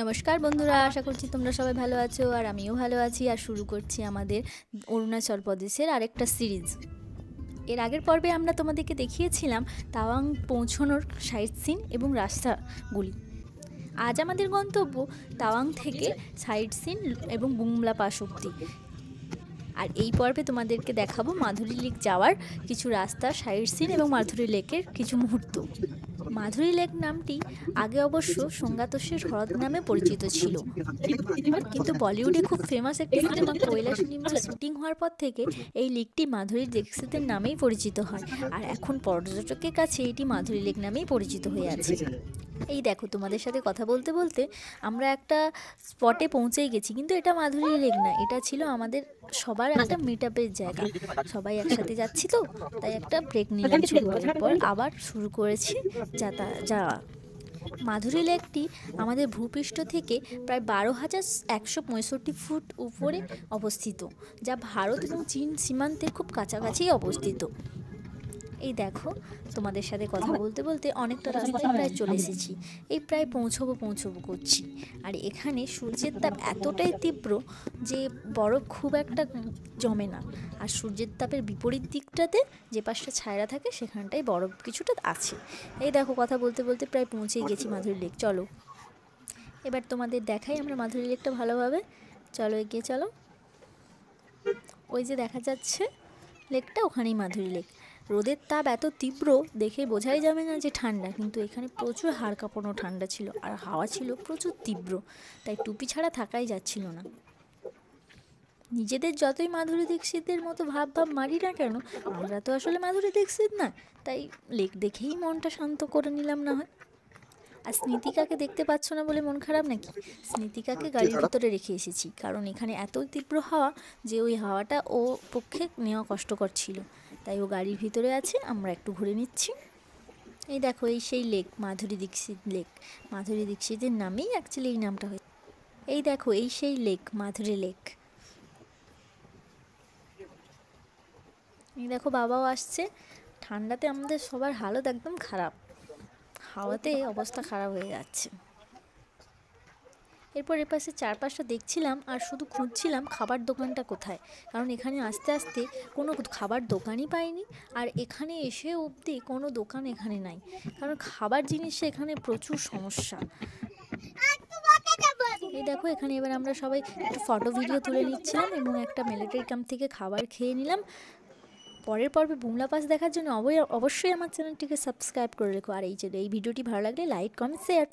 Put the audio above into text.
নমস্কার বন্ধুরা, আশা করছি তোমরা সবাই ভালো আছো আর আমিও ভালো আছি। আর শুরু করছি আমাদের অরুণাচল প্রদেশের আরেকটা সিরিজ। এর আগের পর্বে আমরা তোমাদেরকে দেখিয়েছিলাম তাওয়াং পৌঁছানোর সাইট সিন এবং রাস্তাগুলি। আজ আমাদের গন্তব্য তাওয়াং থেকে সাইট সিন এবং বুমলা পাস অবধি। আর এই পর্বে তোমাদেরকে দেখাবো মাধুরী লেক যাওয়ার কিছু রাস্তা, সাইট সিন এবং মাধুরী লেকের কিছু মুহূর্ত। মাধুরী লেক নামটি আগে অবশ্য সঙ্গাতোষের হ্রদ নামে পরিচিত ছিল, কিন্তু বলিউডে খুব ফেমাস একটি সিনেমা কৈলাস নিমা শুটিং হওয়ার পর থেকে এই লেকটি মাধুরী লেকের নামেই পরিচিত হয়। আর এখন পর্যটকের কাছে এটি মাধুরী লেক নামেই পরিচিত হয়ে আছে। এই দেখো, তোমাদের সাথে কথা বলতে বলতে আমরা একটা স্পটে পৌঁছেই গেছি, কিন্তু এটা মাধুরী লেক না, এটা ছিল আমাদের সবার একটা মিট আপের জায়গা। সবাই একসাথে যাচ্ছি তো, তাই একটা ব্রেক নিলাম, ছোট পর আবার শুরু করেছি যাওয়া। মাধুরী লেকটি আমাদের ভূপৃষ্ঠ থেকে প্রায় 12,165 ফুট উপরে অবস্থিত, যা ভারত এবং চীন সীমান্তের খুব কাছাকাছি অবস্থিত। এই দেখো, তোমাদের সাথে কথা বলতে বলতে অনেকটা রাস্তায় প্রায় চলে এসেছি। এই প্রায় পৌঁছবো করছি। আর এখানে সূর্যের তাপ এতটাই তীব্র যে বরফ খুব একটা জমে না। আর সূর্যের তাপের বিপরীত দিকটাতে যে পাশটা ছায়া থাকে সেখানটায় বরফ কিছুটা আছে। এই দেখো, কথা বলতে বলতে প্রায় পৌঁছেই গেছি মাধুরী লেক। চলো এবার তোমাদের দেখাই আমরা মাধুরী লেকটা ভালোভাবে। চলো এগিয়ে চলো। ওই যে দেখা যাচ্ছে লেকটা, ওখানেই মাধুরী লেক। রোদের তাপ এত তীব্র দেখে বোঝাই যাবে না যে ঠান্ডা, কিন্তু এখানে প্রচুর হাড় কাঁপানো ঠান্ডা ছিল। আর হাওয়া ছিল প্রচুর তীব্র, তাই টুপি ছাড়া থাকাই যাচ্ছিল না। নিজেদের যতই মাধুরী দীক্ষিতের মতো ভাব মারি না কেন, আমরা তো আসলে মাধুরী দীক্ষিত না, তাই লেক দেখেই মনটা শান্ত করে নিলাম না হয়। আর স্মৃতিকাকে দেখতে পাচ্ছ না বলে মন খারাপ নাকি? স্মৃতিকাকে গাড়ির ভিতরে রেখে এসেছি, কারণ এখানে এত তীব্র হাওয়া যে ওই হাওয়াটা ও পক্ষে নেওয়া কষ্টকর ছিল, তাই ও গাড়ির ভিতরে আছে। আমরা একটু ঘুরে নিচ্ছি। এই দেখো, এই সেই লেক, মাধুরী দীক্ষিত লেক। মাধুরী দীক্ষিতের নামেই অ্যাকচুয়ালি এই নামটা হয়। এই দেখো, এই সেই লেক, মাধুরী লেক। এই দেখো, বাবাও আসছে। ঠান্ডাতে আমাদের সবার হালত একদম খারাপ, হাওয়াতে অবস্থা খারাপ হয়ে যাচ্ছে। এরপর এপাশে চারপাশটা দেখছিলাম আর শুধু খুঁজছিলাম খাবার দোকানটা কোথায়, কারণ এখানে আস্তে আস্তে কোনো খাবার দোকানই পাইনি। আর এখানে এসে অবধি কোনো দোকান এখানে নাই, কারণ খাবার জিনিসে এখানে প্রচুর সমস্যা। এই দেখো, এখানে এবার আমরা সবাই একটু ফটো ভিডিও তুলে নিচ্ছিলাম এবং একটা মিলিটারি ক্যাম্প থেকে খাবার খেয়ে নিলাম। পরের পর্বে বুমলা পাস দেখার জন্য অবশ্যই আমার চ্যানেলটিকে সাবস্ক্রাইব করে রেখো। আর এই ভিডিওটি ভালো লাগলে লাইক, কমেন্ট, শেয়ার।